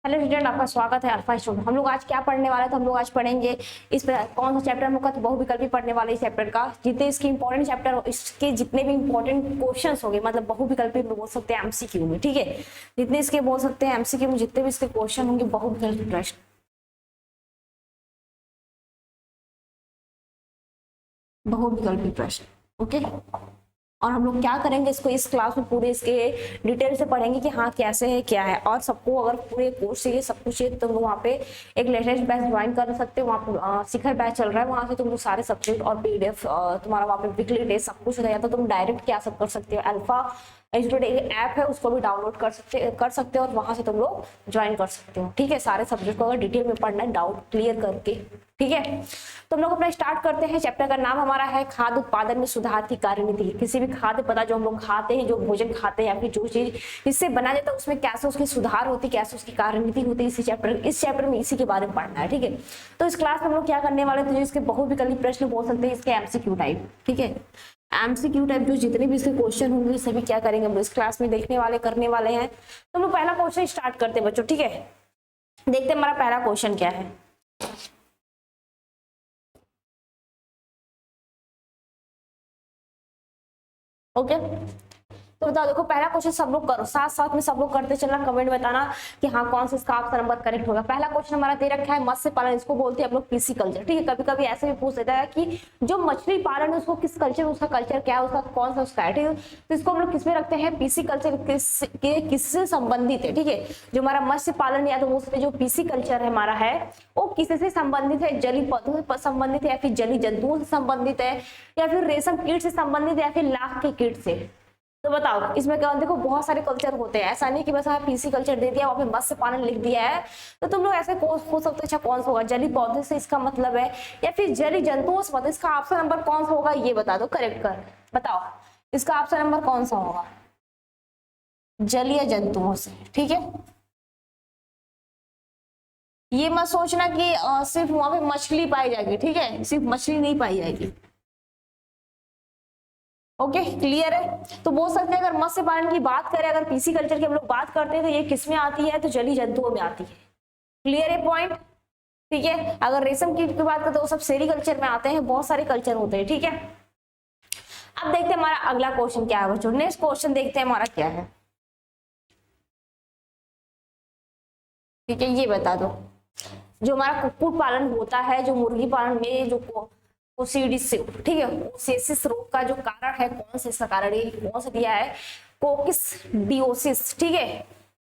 Hello student, आपका स्वागत है अल्फा स्टूडेंट। हम लोग आज क्या पढ़ने वाले हैं? तो हम लोग आज पढ़ेंगे इस पर कौन सा चैप्टर हम लोग का, तो बहुविकल्पी पढ़ने वाले इस चैप्टर का। जितने इसके इंपॉर्टेंट चैप्टर, इसके जितने भी इंपॉर्टेंट क्वेश्चंस होंगे, मतलब बहुविकल्पी में बोल सकते हैं एमसीक्यू में, ठीक है। जितने इसके बोल सकते हैं एमसीक्यू में, जितने भी इसके क्वेश्चन होंगे बहुविकल्पी प्रश्न, बहुविकल्पी प्रश्न, ओके। और हम लोग क्या करेंगे, इसको इस क्लास में पूरे इसके डिटेल से पढ़ेंगे कि हाँ कैसे है क्या है। और सबको अगर पूरे कोर्स चाहिए, सब कुछ चाहिए, तो तुम लोग वहाँ पे एक लेटेस्ट बैच ज्वाइन कर सकते हो। वहाँ पे शिखर बैच चल रहा है, वहाँ से तुम लोग सारे सब्जेक्ट और पीडीएफ तुम्हारा वहाँ पे वीकली टेस्ट सब कुछ हो जाता है। तो तुम डायरेक्ट क्या सब कर सकते हो, अल्फा एजुकेट एक ऐप है, उसको भी डाउनलोड कर सकते हो और वहां से तुम लोग ज्वाइन कर सकते हो, ठीक है। सारे सब्जेक्ट को अगर डिटेल में पढ़ना है, डाउट क्लियर करके, ठीक है। तो हम लोग अपना स्टार्ट करते हैं। चैप्टर का नाम हमारा है खाद्य उत्पादन में सुधार की कार्यनीति। किसी भी खाद्य पदार्थ जो हम लोग खाते हैं, जो भोजन खाते हैं या फिर जो चीज इससे बना जाता है, उसमें कैसे उसकी सुधार होती है, कैसे उसकी कार्यनीति होती है, इस चैप्टर में इसी के बारे में पढ़ना है, ठीक है। तो इस क्लास में हम लोग क्या करने वाले, तो जो इसके बहुविकल्पी प्रश्न बोल सकते हैं, इसके एमसीक्यू टाइप, ठीक है। एमसीक्यू टाइप जो जितने भी इसके क्वेश्चन होंगे सभी क्या करेंगे, हम लोग इस क्लास में देखने वाले करने वाले हैं। तो हम लोग पहला क्वेश्चन स्टार्ट करते हैं बच्चों, ठीक है। देखते हैं हमारा पहला क्वेश्चन क्या है। ओके, तो बताओ, देखो पहला क्वेश्चन सब लोग करो, साथ साथ में सब लोग करते चलना, कमेंट बताना कि हाँ कौन सा इसका ऑप्शन नंबर करेक्ट होगा। पहला क्वेश्चन हमारा दे रखा है मत्स्य पालन, इसको बोलते हैं हम लोग पीसी कल्चर, ठीक है। कभी कभी ऐसे भी पूछ देता है कि जो मछली पालन है उसको किस कल्चर, उसका कल्चर क्या है, उसका कौन सा उसका है, ठीक है। तो इसको हम लोग किसमें रखते हैं, पीसी कल्चर, किससे संबंधित है, ठीक है। जो हमारा मत्स्य पालन या तो उसमें जो पीसी कल्चर है हमारा है, वो किससे संबंधित है, जलीय पौधों से संबंधित है या फिर जलीय जंतुओं से संबंधित है या फिर रेशम कीट से संबंधित है या फिर लाख के कीट से। तो बताओ इसमें क्या, देखो बहुत सारे कल्चर होते हैं, ऐसा नहीं कि बस पीसी कल्चर दे दिया, वहां पे मत्स्य पालन लिख दिया है। तो तुम लोग ऐसे हो सकते, अच्छा कौन सा होगा, जलीय पौधे से इसका मतलब है या फिर जलीय जंतुओं से मतलब, इसका ऑप्शन नंबर कौन सा होगा ये बता दो, करेक्ट कर बताओ इसका ऑप्शन नंबर कौन सा होगा, जलीय जंतुओं से, ठीक है। ये मत सोचना कि सिर्फ वहां पे मछली पाई जाएगी, ठीक है, सिर्फ मछली नहीं पाई जाएगी। ओके, क्लियर है। तो बोल सकते हैं अगर मत्स्य पालन की बात करें, अगर पीसी कल्चर की हम लोग बात करते हैं, तो ये किस में आती है, तो जलीय जंतुओं में आती है। क्लियर है पॉइंट, ठीक है। अगर रेशम कीट की बात करें तो वो सब सेरीकल्चर में आते हैं, बहुत सारे कल्चर होते हैं, ठीक है। अब देखते हैं हमारा अगला क्वेश्चन क्या है बच्चों। नेक्स्ट क्वेश्चन देखते हैं हमारा क्या है, ठीक है। ये बता दो, जो हमारा कुक्कुट पालन होता है, जो मुर्गी पालन में जो कोसिडिस, ठीक है, ओसेसिस रोग का जो कारण है, कौन सा इसका कारण है, कौन सा दिया है, कोकिसडियोसिस, ठीक है।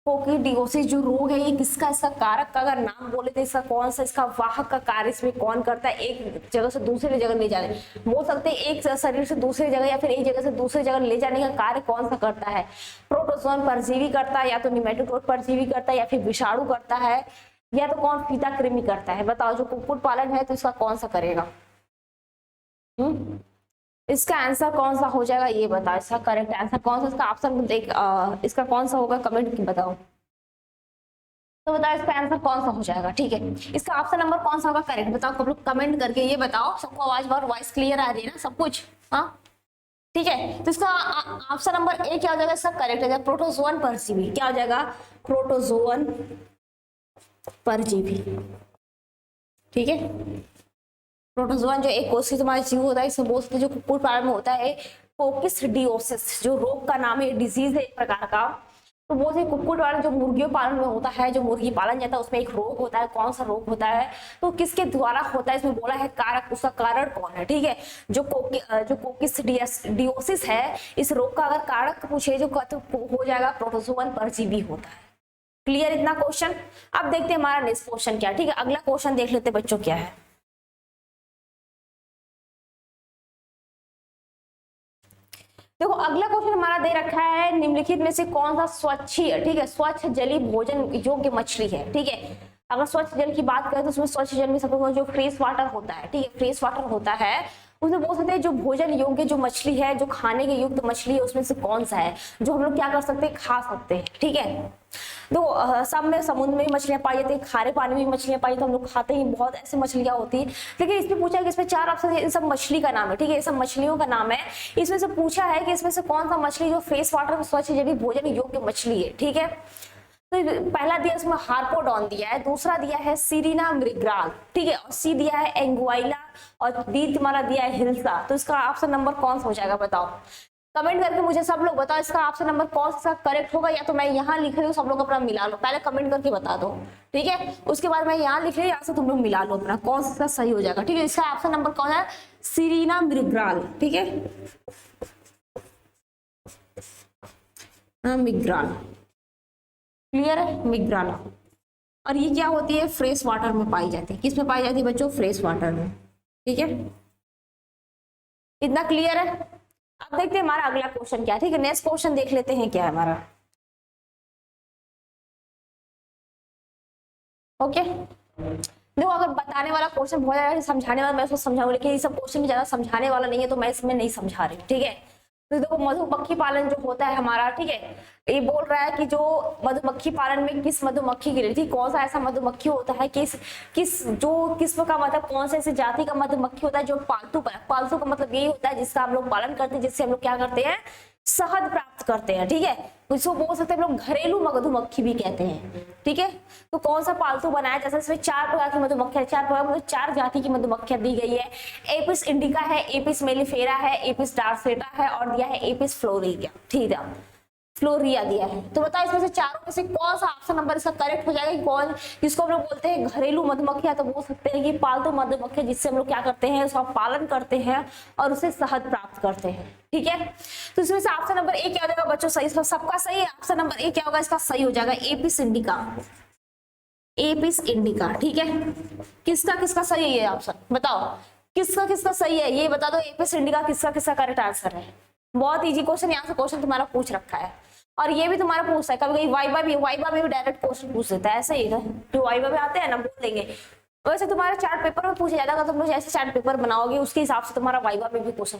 कोकिडियोसिस जो रोग है, ये किसका, इसका कारक का अगर नाम बोले तो इसका कौन सा, इसका वाहक का कार्य इसमें कौन करता है, एक जगह से दूसरी जगह ले जाने, बोल सकते हैं एक शरीर से दूसरी जगह या फिर एक जगह से दूसरी जगह ले जाने का कार्य कौन सा करता है। प्रोटोजोन परजीवी करता है, या तो निमेटोड परजीवी करता है, या फिर विषाणु करता है, या तो कौन फीता कृमि करता है। बताओ जो कुक्कुट पालन है तो इसका कौन सा करेगा, इसका आंसर कौन सा हो जाएगा ये बताओ, इसका करेक्ट आंसर कौन सा, इसका ऑप्शन देख इसका कौन सा होगा, कमेंट की बताओ। तो बताओ इसका आंसर कौन सा हो जाएगा, ठीक है। इसका ऑप्शन नंबर कौन सा होगा करेक्ट, बताओ सब लोग कमेंट करके ये बताओ। सबको आवाज और वॉइस क्लियर आ रही है ना, सब कुछ, हाँ ठीक है। तो इसका ऑप्शन नंबर ए क्या हो जाएगा, इसका करेक्ट हो जाएगा प्रोटोजोअन परजीवी। क्या हो जाएगा, प्रोटोजोअन परजीवी, ठीक है। प्रोटोजोअन जो एक कोशिका तुम्हारा जीव होता है, इसमें बोल सकते जो कुक्कुट पालन में होता है, कोकिसडियोसिस जो रोग का नाम है, डिजीज है एक प्रकार का। तो वो से कुक्कुट पालन जो मुर्गियों पालन में होता है, जो मुर्गी पालन जाता है उसमें एक रोग होता है, कौन सा रोग होता है, तो किसके द्वारा होता है, इसमें बोला है कारक, उसका कारण कौन है, ठीक है। जो कोकिसडियोसिस है, इस रोग का अगर कारक पूछे जो तो हो जाएगा प्रोटोजोअन परजीवी होता है। क्लियर इतना क्वेश्चन। अब देखते हैं हमारा नेक्स्ट क्वेश्चन क्या है, ठीक है। अगला क्वेश्चन देख लेते बच्चों क्या है। देखो अगला क्वेश्चन हमारा दे रखा है, निम्नलिखित में से कौन सा स्वच्छीय, ठीक है, स्वच्छ जलीय भोजन योग्य मछली है, ठीक है। अगर स्वच्छ जल की बात करें तो उसमें स्वच्छ जल में सबसे जो फ्रेश वाटर होता है, ठीक है, फ्रेश वाटर होता है, उसमें बोल सकते हैं जो भोजन योग्य जो मछली है, जो खाने के युक्त मछली है, उसमें से कौन सा है जो हम लोग क्या कर सकते हैं, खा सकते हैं, ठीक है। तो सब में समुद्र में मछलियां पाई जाती है, खारे पानी में मछलियां पाई, तो हम लोग खाते ही बहुत ऐसी मछलियां होती है। लेकिन इसमें पूछा है कि इसमें 4 ऑप्शन है, इन सब मछली का नाम है, ठीक है, ये सब मछलियों का नाम है। इसमें से पूछा है कि इसमें से कौन सा मछली जो फ्रेश वाटर में स्वच्छ जलीय भोजन योग्य मछली है, ठीक है। तो पहला दिया इसमें हार्पोडॉन दिया है, दूसरा दिया है सीरीना मृगराल, ठीक है, और सी दिया है एंगुइला, और डी तुम्हारा दिया है हिल्सा। तो इसका ऑप्शन नंबर कौन सा हो जाएगा बताओ, कमेंट करके मुझे सब लोग बताओ इसका ऑप्शन नंबर कौन सा करेक्ट होगा। या तो मैं यहाँ लिख रही हूँ, सब लोग अपना मिला लो, पहले कमेंट करके बता दो, ठीक है, उसके बाद मैं यहाँ लिख रही हूँ, यहाँ से तुम लोग मिला लो अपना कौन सा सही हो जाएगा, ठीक है। इसका ऑप्शन नंबर कौन है, सीरीना मृगराल, ठीक है, मिग्राल, क्लियर है, मिग्राल। और ये क्या होती है, फ्रेश वाटर में पाई जाती है, किस में पाई जाती है बच्चों, फ्रेश वाटर में, ठीक है, इतना क्लियर है। अब देखते हैं हमारा अगला क्वेश्चन क्या है, ठीक है, नेक्स्ट क्वेश्चन देख लेते हैं क्या है हमारा। ओके, देखो अगर बताने वाला क्वेश्चन बहुत ज्यादा समझाने वाला, मैं उसको समझाऊंगी, लेकिन ये सब क्वेश्चन भी ज्यादा समझाने वाला नहीं है, तो मैं इसमें नहीं समझा रही, ठीक है। तो देखो मधुमक्खी पालन जो होता है हमारा, ठीक है, ये बोल रहा है कि जो मधुमक्खी पालन में किस मधुमक्खी के लिए, ठीक, कौन सा ऐसा मधुमक्खी होता है, किस जो किस्म का, मतलब कौन से ऐसी जाति का मधुमक्खी होता है जो पालतू का मतलब यही होता है जिसका हम लोग पालन करते हैं, जिससे हम लोग क्या करते हैं, शहद प्राप्त करते हैं, ठीक है। इसको बोल सकते हैं हम लोग घरेलू मधुमक्खी भी कहते हैं, ठीक है। तो कौन सा पालतू बनाया, जैसे इसमें 4 प्रकार की मधुमक्खियां, 4 प्रकार मतलब 4 जाति की मधुमक्खियां दी गई है। एपिस इंडिका है, एपिस मेलिफेरा है, एपिस डार्सेटा है, और दिया है एपिस फ्लोरिया, ठीक है, फ्लोरिया दिया है। तो बताओ इसमें से चारों में से कौन सा ऑप्शन नंबर इसका करेक्ट हो जाएगा कि कौन, जिसको हम लोग बोलते हैं घरेलू मधुमक्खियां, तो बोल सकते हैं कि पालतू मधुमक्खियां, जिससे हम लोग क्या करते हैं, उसका पालन करते हैं और उसे शहद प्राप्त करते हैं, ठीक है। तो इसमें से ऑप्शन नंबर ए क्या हो जाएगा बच्चों, सही, सबका सही है, ऑप्शन नंबर ए क्या होगा इसका सही हो जाएगा, एपिस इंडिका, एपिस इंडिका, ठीक है। किसका किसका सही है ये ऑप्शन बताओ, किसका किसका सही है ये बता दो, एपिस इंडिका किसका किसका करेक्ट आंसर है। बहुत इजी क्वेश्चन, यहाँ से क्वेश्चन तुम्हारा पूछ रखा है, और ये भी तुम्हारा पूछता है, कभी कभी वाइबा में भी डायरेक्ट क्वेश्चन पूछ देता है, ऐसे ही जो वाइबा में आते हैं ना बोल देंगे, वैसे तुम्हारा चार्ट पेपर में पूछा जाता है, तुम लोग जैसे चार्ट पेपर बनाओगे उसके हिसाब से तुम्हारा वाइबा में भी क्वेश्चन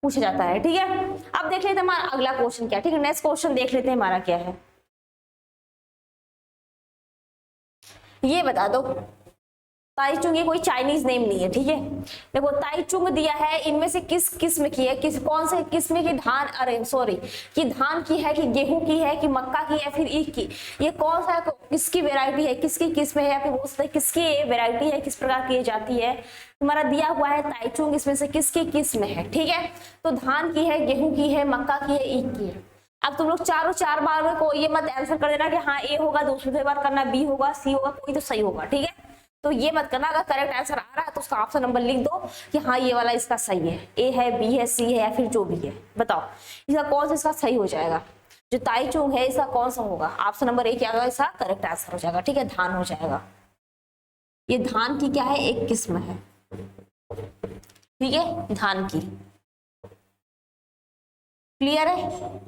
पूछा जाता है, ठीक है। अब देख लेते हैं हमारा अगला क्वेश्चन क्या है, ठीक है, नेक्स्ट क्वेश्चन देख लेते हैं हमारा क्या है, ये बता दो। ताइचुंग ये कोई चाइनीज नेम नहीं है, ठीक है। देखो ताइचुंग दिया है, इनमें से किस किस्म की है, कौन से किस्म की धान, अरे सॉरी, कि धान की है, कि गेहूं की है, कि मक्का की है, फिर ईख की, ये कौन सा किसकी वेराइटी है, किसकी किस्म है, या फिर बोल सकते हैं किसकी वेराइटी है, किस प्रकार की जाती है। तुम्हारा दिया हुआ है ताइचुंग, इसमें से किसकी किस्म है, ठीक है। तो धान की है, गेहूं की है, मक्का की है, ईख की है। अब तुम लोग चारों 4 बार में को ये मत आंसर कर देना कि हाँ ए होगा, दूसरी बार करना बी होगा, सी होगा, कोई तो सही होगा, ठीक है। तो ये मत करना, अगर करेक्ट आंसर आ रहा है तो उसका ऑप्शन नंबर लिख दो कि हाँ ये वाला इसका सही है, ए है, बी है, सी है, या फिर जो भी है। बताओ इसका कौन सा इसका सही हो जाएगा, जो ताइचुंग है इसका कौन सा होगा, ऑप्शन नंबर ए क्या होगा, इसका करेक्ट आंसर हो जाएगा, ठीक है, धान हो जाएगा। ये धान की क्या है, एक किस्म है, ठीक है, धान की, क्लियर है,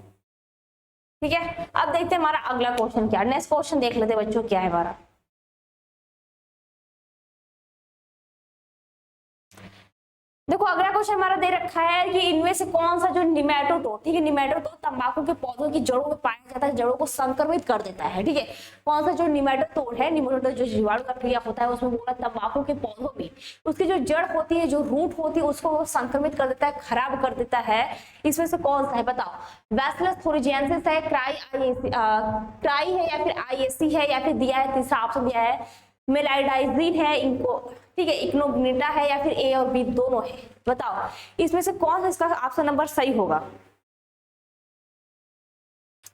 ठीक है। अब देखते हैं हमारा अगला क्वेश्चन क्या है, नेक्स्ट क्वेश्चन देख लेते हैं बच्चों क्या है हमारा। देखो अगला क्वेश्चन हमारा दे रखा है कि इनमें से कौन सा जो निमेटोडोट, ठीक है, निमेटोडोट तंबाकू के पौधों की जड़ों में पाया जाता है, जड़ों को संक्रमित कर देता है, ठीक है। कौन सा जो निमेटोडोट है, निमेटोडोट जो जीवाणु का क्रिया होता है, उसमें बोला तंबाकू के पौधों में उसकी जो जड़ होती है, जो रूट होती है, उसको वो संक्रमित कर देता है, खराब कर देता है। इसमें से कौन सा है बताओ, बैसिलस थोरिजिएंसिस है, क्राई है, या फिर आईएसी है, या फिर दिया है तीसरा ऑप्शन दिया है मेलाइडाइजीन है, इनको, ठीक है, इग्नोग्निटा है, या फिर ए और बी दोनों है। बताओ इसमें से कौन सा इसका ऑप्शन नंबर सही होगा,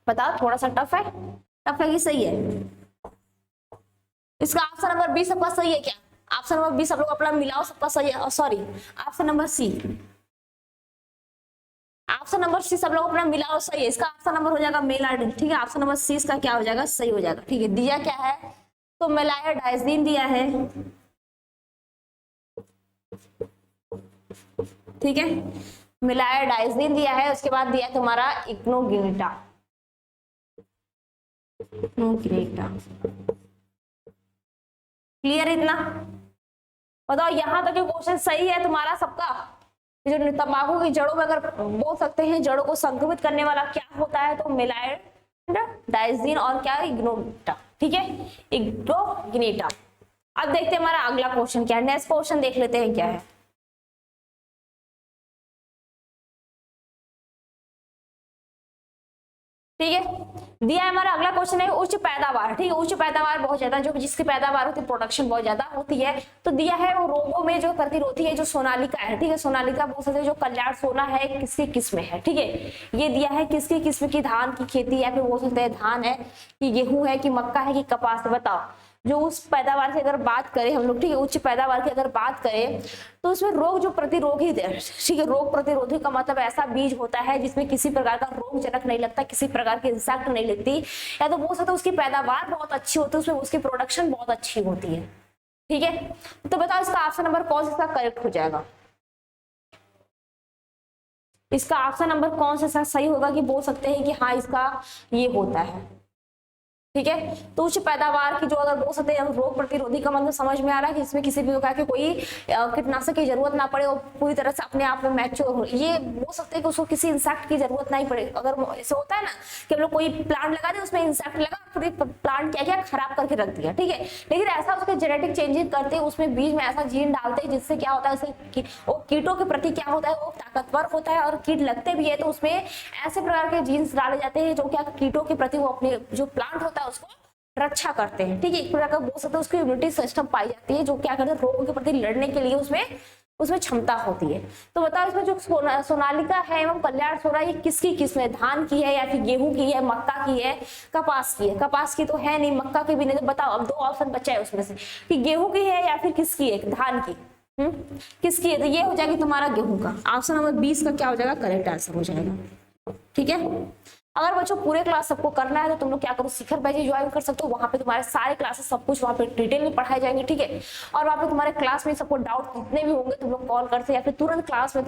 बताओ, थोड़ा सा टफ है कि सही है। इसका ऑप्शन नंबर बी सबका सही है क्या, ऑप्शन नंबर बी सब लोग अपना मिलाओ, सबका सही है, sorry option number C, option number C सब लोग अपना मिलाओ, सही है। इसका ऑप्शन नंबर हो जाएगा मेलाइड, ठीक है, ऑप्शन नंबर सी इसका क्या हो जाएगा, सही हो जाएगा, ठीक है। दिया क्या है, तो मेलाइडाइजीन दिया है, ठीक है, मेलाइडाइजीन दिया है, उसके बाद दिया है तुम्हारा इग्नोग्निटा, क्लियर इतना, बताओ यहाँ तक क्वेश्चन सही है तुम्हारा सबका। जो तंबाकू की जड़ों में अगर बोल सकते हैं जड़ों को संक्रमित करने वाला क्या होता है, तो मेलाइडाइजीन और क्या, इग्नोग्निटा, ठीक है, इग्नोग्निटा। अब देखते हैं हमारा अगला क्वेश्चन क्या है, नेक्स्ट क्वेश्चन देख लेते हैं क्या है। ठीक है। दिया है हमारा अगला क्वेश्चन है उच्च पैदावार। ठीक है, उच्च पैदावार बहुत ज्यादा, जो जिसकी पैदावार होती है, प्रोडक्शन बहुत ज्यादा होती है। तो दिया है वो रोगों में जो प्रतिरोधी है, जो सोनालिका है। ठीक है, सोनालिका बोल सकते हैं, जो कल्याण सोना है, किसकी किस्म है। ठीक है, ये दिया है किसकी किस्म की धान की खेती, या फिर बोल सकते हैं धान है कि गेहूं है कि मक्का है कि कपास है, बताओ। जो उस पैदावार की अगर बात करें हम लोग, ठीक है, उच्च पैदावार की अगर बात करें तो उसमें रोग जो प्रतिरोधी, ठीक है, रोग प्रतिरोधी का मतलब ऐसा बीज होता है जिसमें किसी प्रकार का रोग जनक नहीं लगता, किसी प्रकार की इंसेक्ट नहीं लगती, या तो बोल सकते उसकी पैदावार बहुत अच्छी होती है, उसमें उसकी प्रोडक्शन बहुत अच्छी होती है। ठीक है, तो बताओ इसका ऑप्शन नंबर कौन सा करेक्ट हो जाएगा। इसका ऑप्शन नंबर कौन सा सही होगा कि बोल सकते हैं कि हाँ इसका ये होता है। ठीक है, तो उच्च पैदावार की जो अगर बोल सकते हैं रोग प्रतिरोधी का मतलब समझ में आ रहा है कि इसमें किसी भी प्रकार की कोई कीटनाशक की जरूरत ना पड़े और पूरी तरह से अपने आप में मैच्योर हो। ये बोल सकते हैं कि उसको किसी इंसेक्ट की जरूरत नहीं पड़े। अगर ऐसे होता है ना कि हम लोग कोई प्लांट लगा दे, उसमें इंसेक्ट लगा, पूरी प्लांट क्या क्या खराब करके रख दिया। ठीक है, लेकिन ऐसा उसके जेनेटिक चेंजेस करते हैं, उसमें बीज में ऐसा जीन डालते हैं जिससे क्या होता है, उसके वो कीटों के प्रति क्या होता है, वो ताकतवर होता है, और कीट लगते भी है तो उसमें ऐसे प्रकार के जीन्स डाले जाते हैं जो क्या कीटों के प्रति वो अपने जो प्लांट होता है उसको रक्षा करते हैं। ठीक है, एक प्रकार का बोल सकते हैं उसकी इम्यूनिटी सिस्टम पाई जाती है जो क्या करते हैं रोगों के प्रति लड़ने के लिए उसमें क्षमता होती है। तो बताओ इसमें जो सोनालिका है एवं कल्याण सोना, ये किसकी किस्म है, धान की है या फिर गेहूं की है, मक्का की है, कपास की है। कपास की तो है नहीं, मक्का की भी नहीं, तो बताओ अब दो ऑप्शन बचा है उसमें से कि गेहूं की है या फिर किसकी है, धान की। किसकी है, तो ये हो जाएगी तुम्हारा गेहूं का। ऑप्शन नंबर 20 का क्या हो जाएगा, करेक्ट आंसर हो जाएगा। ठीक है, अगर बच्चों पूरे क्लास सबको करना है तो तुम लोग क्या करो, शिखर बैच ज्वाइन कर सकते हो। वहां पे तुम्हारे सारे क्लासेस सब कुछ वहां पे डिटेल में पढ़ाए जाएंगे। ठीक है, और वहां पे तुम्हारे क्लास में सबको डाउट जितने भी होंगे तुम लोग कॉल कर सकते, या फिर तुरंत क्लास में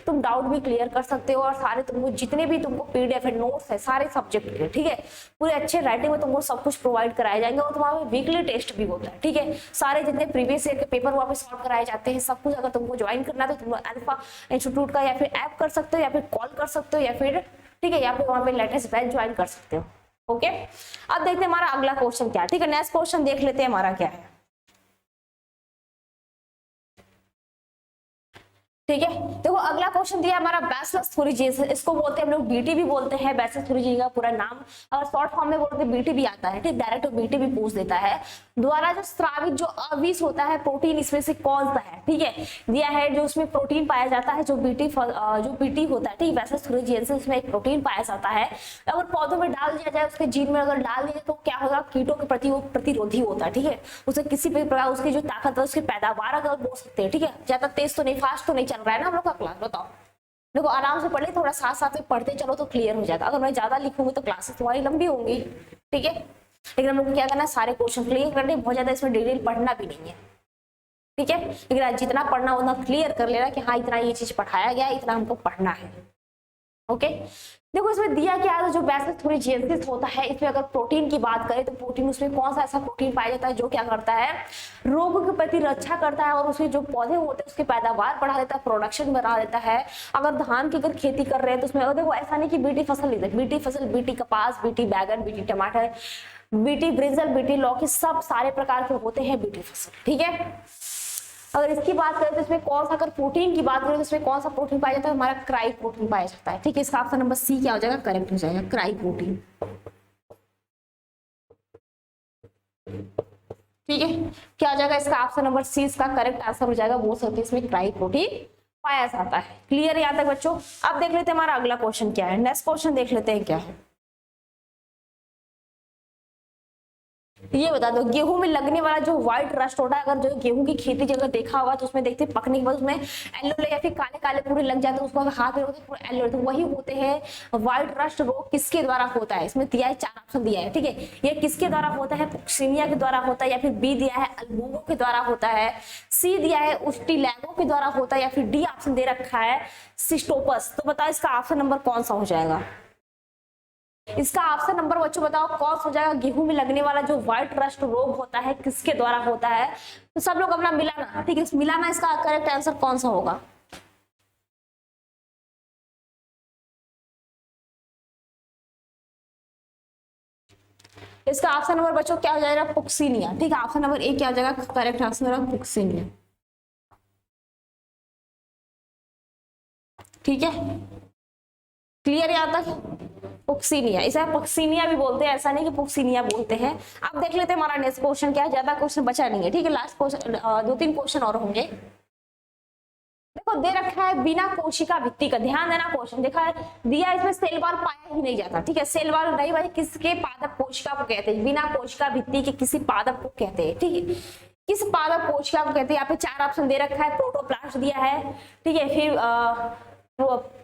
तुम डाउट भी क्लियर कर सकते हो। और सारे तुमको जितने भी तुमको पीडीएफ है, नोट्स है सारे सब्जेक्ट के, ठीक है, पूरे अच्छे राइटिंग में तुमको सब कुछ प्रोवाइड कराए जाएंगे। और तुम्हारा वीकली टेस्ट भी होता है। ठीक है, सारे जितने प्रीवियस ईयर के पेपर वहां पे सॉल्व कराए जाते हैं, सब कुछ। अगर तुमको ज्वाइन करना है तो तुम अल्फा इंस्टीट्यूट का या फिर ऐप कर सकते हो, या फिर कॉल कर सकते हो, या फिर ठीक है, या फिर वहां पे लेटेस्ट बैच ज्वाइन कर सकते हो। ओके, अब देखते हैं हमारा अगला क्वेश्चन क्या है। ठीक है, नेक्स्ट क्वेश्चन देख लेते हैं हमारा क्या है। ठीक है, देखो अगला क्वेश्चन दिया हमारा बैचलर्स थ्योरीज, इसको बोलते हैं हम लोग बीटी भी बोलते हैं। बैचलर्स थ्योरीज का पूरा नाम अगर शॉर्ट फॉर्म में बोलते हैं बीटी भी आता है। ठीक, डायरेक्ट बीटी भी पूछ देता है। द्वारा जो स्रावित जो अविष होता है प्रोटीन, इसमें से कौन सा है। ठीक है, दिया है जो उसमें प्रोटीन पाया जाता है, जो बीटी होता है। ठीक, बैचलर्स थ्योरीज उसमें एक प्रोटीन पाया जाता है। अगर पौधों में डाल दिया जाए, उसके जीन में अगर डाल दिया तो क्या होगा, कीटों के प्रति वो प्रतिरोधी होता है। ठीक है, उसे किसी भी प्रकार उसकी जो ताकत है, उसकी पैदावार अगर बोल सकते हैं। ठीक है, ज्यादा तेज तो नहीं, फास्ट तो नहीं चल रहा है ना हम लोग का क्लास, बताओ। देखो आराम से पढ़े, थोड़ा साथ साथ में पढ़ते चलो तो क्लियर हो जाएगा। अगर मैं ज्यादा लिखूंगी तो क्लासेस तुम्हारी लंबी होंगी। ठीक है, लेकिन हम लोग को क्या करना है, सारे क्वेश्चन क्लियर करने, बहुत ज्यादा इसमें डिटेल पढ़ना भी नहीं है। ठीक है, लेकिन जितना पढ़ना उतना क्लियर कर लेना कि हाँ इतना ये चीज पढ़ाया गया, इतना हमको पढ़ना है। ओके, देखो इसमें दिया क्या है, जो बैचलर्स थ्योरीज होता है, इसमें अगर प्रोटीन की बात करें तो प्रोटीन, उसमें कौन सा ऐसा प्रोटीन पाया जाता है जो क्या करता है, रोगों के प्रति रक्षा करता है, और उसके जो पौधे होते हैं उसकी पैदावार बढ़ा देता है, प्रोडक्शन बढ़ा देता है। अगर धान की अगर खेती कर रहे हैं तो उसमें देखो ऐसा नहीं कि बीटी फसल, बीटी फसल, बीटी कपास, बीटी बैगन, बीटी टमाटर, बीटी ब्रिंजल, बीटी लौकी, सब सारे प्रकार के होते हैं बीटी फसल। ठीक है, अगर इसकी बात करें तो इसमें कौन सा, अगर प्रोटीन की बात करें तो इसमें कौन सा प्रोटीन पाया जाता है, हमारा क्राई प्रोटीन पाया जाता है। ठीक है, इसका ऑप्शन नंबर सी क्या हो जाएगा, करेक्ट हो जाएगा, क्राई प्रोटीन। ठीक है, क्या हो जाएगा इसका ऑप्शन नंबर सी, इसका करेक्ट आंसर हो जाएगा। बोल सकते हैं इसमें क्राई प्रोटीन पाया जाता है। क्लियर है यहाँ तक बच्चों। अब देख लेते हैं हमारा अगला क्वेश्चन क्या है, नेक्स्ट क्वेश्चन देख लेते हैं क्या है। ये बता दो, गेहूं में लगने वाला जो व्हाइट रस्ट होता है, अगर जो गेहूं की खेती जगह देखा होगा तो उसमें देखते हैं पकने के बाद उसमें येलो या फिर काले काले पूरे लग जाते हैं, उसको अगर हाथ में होते हैं पूरे येलो, तो वही होते हैं व्हाइट रस्ट रोग। किसके द्वारा होता है, इसमें दिया है 4 ऑप्शन दिया है। ठीक है, ये किसके द्वारा होता है, पुक्सिनिया के द्वारा होता है, या फिर बी दिया है अल्बुमो के द्वारा होता है, सी दिया है उस्टिलैगो के द्वारा होता है, या फिर डी ऑप्शन दे रखा है सिस्टोपस। तो बताओ इसका ऑप्शन नंबर कौन सा हो जाएगा। इसका ऑप्शन नंबर बच्चों बताओ कौन सा हो जाएगा। गेहूं में लगने वाला जो व्हाइट रस्ट रोग होता है किसके द्वारा होता है, तो सब लोग अपना मिलाना। ठीक है, मिलाना इसका करेक्ट आंसर कौन सा होगा। इसका ऑप्शन नंबर बच्चों क्या हो जाएगा, पुक्सिनिया। ठीक है, ऑप्शन नंबर ए क्या हो जाएगा, करेक्ट आंसर होगा पुक्सिनिया। ठीक है, क्लियर यहाँ तक। पुक्सिनिया, इसे पक्सिनिया भी बोलते हैं, ऐसा नहीं कि पुक्सिनिया बोलते हैं। अब देख लेते हैं हमारा नेक्स्ट क्वेश्चन क्या है, ज्यादा क्वेश्चन बचा नहीं है, ठीक है, लास्ट क्वेश्चन, 2-3 क्वेश्चन और होंगे। देखो दे रखा है बिना कोशिका भित्ति का, ध्यान देना क्वेश्चन देखा है दिया, इसमें सेल वॉल पाया ही नहीं जाता, ठीक है, सेल वॉल नहीं भाई, किसके पादप कोशिका को कहते हैं, बिना कोशिका भित्ति के किसी पादप को कहते हैं, ठीक है, किस पादप कोशिका को कहते हैं। यहाँ पे 4 ऑप्शन दे रखा है, प्रोटोप्लास्ट दिया है, ठीक है, फिर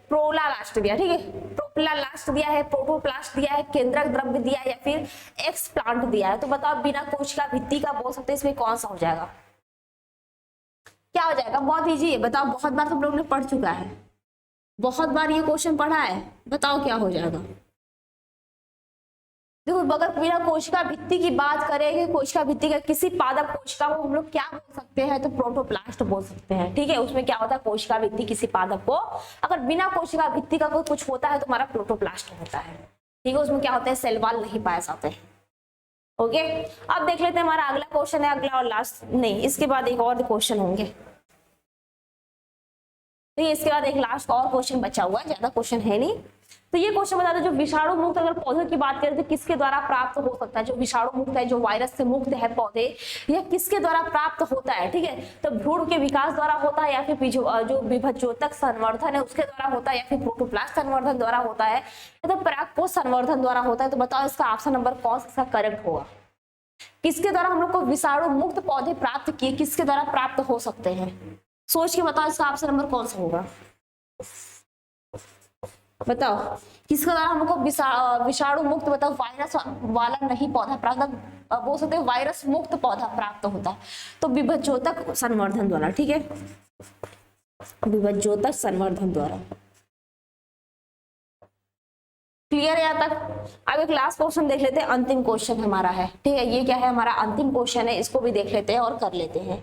प्रोलालास्ट दिया, ठीक है, प्रोलालास्ट दिया है, प्रोटोप्लास्ट दिया है, केंद्रक द्रव्य दिया है, या फिर एक्सप्लांट दिया है। तो बताओ बिना कोशिका भित्ति का बोल सकते हैं, इसमें कौन सा हो जाएगा, क्या हो जाएगा? बहुत इजी है, बताओ, बहुत बार तुम लोग ने पढ़ चुका है, बहुत बार ये क्वेश्चन पढ़ा है, बताओ क्या हो जाएगा। देखो अगर बिना कोशिका भित्ति की बात करेंगे, कोशिका भित्ति का किसी पादप कोशिका को हम लोग क्या बोल सकते हैं, तो प्रोटोप्लास्ट बोल सकते हैं, ठीक है, उसमें क्या होता है, कोशिका भित्ति किसी पादप को, अगर बिना कोशिका भित्ति का कोई कुछ होता है तो हमारा प्रोटोप्लास्ट होता है, ठीक है, उसमें क्या होता है, सेल वॉल नहीं पाए जाते। ओके, अब देख लेते हैं हमारा अगला क्वेश्चन है, अगला और लास्ट नहीं, इसके बाद एक और क्वेश्चन होंगे, तो इसके बाद एक लास्ट और क्वेश्चन बचा हुआ है, ज्यादा क्वेश्चन है नहीं। तो ये क्वेश्चन बता दो, जो विषाणु मुक्त अगर पौधे की बात करें तो किसके द्वारा प्राप्त हो सकता है, जो विषाणु मुक्त है, जो वायरस से मुक्त है पौधे, यह किसके द्वारा प्राप्त होता है, ठीक है, तो भ्रूण के विकास द्वारा होता है, या फिर जो विभज्योतक संवर्धन है उसके द्वारा होता है, या फिर प्रोटोप्लास्ट संवर्धन द्वारा होता है, या तो परागकोश संवर्धन द्वारा होता है। तो बताओ इसका ऑप्शन नंबर कौन सा करेक्ट होगा, किसके द्वारा हम लोग को विषाणु मुक्त पौधे प्राप्त किए, किसके द्वारा प्राप्त हो सकते हैं, सोच के बताओ इसका ऑप्शन नंबर कौन सा होगा, बताओ किसका द्वारा हमको विषाणु मुक्त, बताओ वायरस वाला नहीं पौधा प्राप्त, बोल सकते हैं वायरस मुक्त पौधा प्राप्त होता है, तो विभज्योतक संवर्धन द्वारा, ठीक है, विभज्योतक संवर्धन द्वारा। क्लियर है यहाँ तक? अब एक लास्ट क्वेश्चन देख लेते हैं, अंतिम क्वेश्चन हमारा है, ठीक है, ये क्या है, हमारा अंतिम क्वेश्चन है, इसको भी देख लेते हैं और कर लेते हैं।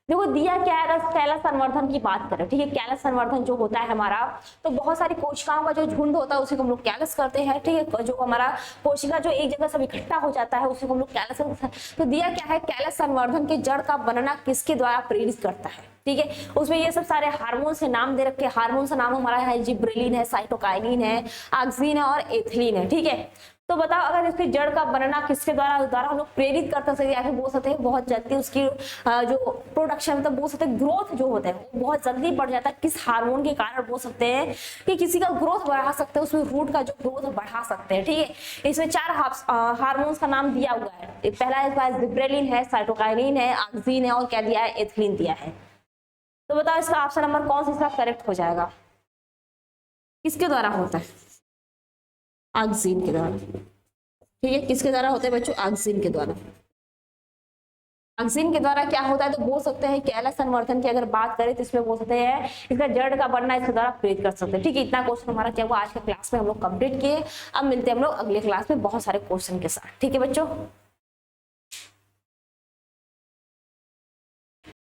देखो दिया क्या है, अगर कैलस संवर्धन की बात करें, ठीक है, कैलस संवर्धन जो होता है हमारा, तो बहुत सारी कोशिकाओं का जो झुंड होता है उसी को हम लोग कैलस करते हैं, ठीक है, जो हमारा कोशिका जो एक जगह सब इकट्ठा हो जाता है उसी को हम लोग कैलस करते हैं। तो दिया क्या है, कैलस संवर्धन के जड़ का बनना किसके द्वारा प्रेरित करता है, ठीक है, उसमें ये सब सारे हार्मोन से नाम दे रखे, हार्मोन का नाम हमारा है जिब्रेलिन है, साइटोकाइनिन है, ऑक्सिन है और एथिलीन है, ठीक है। तो बताओ अगर इसकी जड़ का बनना किसके द्वारा हम लोग प्रेरित कर सकते हैं, या फिर बोल सकते हैं बहुत जल्दी उसकी जो प्रोडक्शन, मतलब बोल सकते हैं ग्रोथ जो होता है वो बहुत जल्दी बढ़ जाता है, किस हार्मोन के कारण बोल सकते हैं कि किसी का ग्रोथ बढ़ा सकते हैं, उसमें रूट का जो ग्रोथ बढ़ा सकते हैं, ठीक है। इसमें 4 हार्मोन्स का नाम दिया हुआ है, पहला इसका जिब्रेलिन है, साइटोकाइनिन है, ऑक्सिन है और क्या दिया है, एथिलीन दिया है। तो बताओ इसका ऑप्शन नंबर कौन सा इसका करेक्ट हो जाएगा, किसके द्वारा होता है, ऑक्सिन के द्वारा, ठीक है, किसके द्वारा होता है बच्चों, ऑक्सिन के द्वारा। ऑक्सिन के द्वारा क्या होता है, तो बोल सकते हैं कैलस संवर्धन की अगर बात करें तो इसमें बोल सकते हैं इसका जड़ का बढ़ना इसके द्वारा प्रेरित कर सकते हैं, ठीक है। इतना क्वेश्चन हमारा क्या हुआ आज के क्लास में हम लोग कंप्लीट किए, अब मिलते हैं हम लोग अगले क्लास में बहुत सारे क्वेश्चन के साथ, ठीक है बच्चों।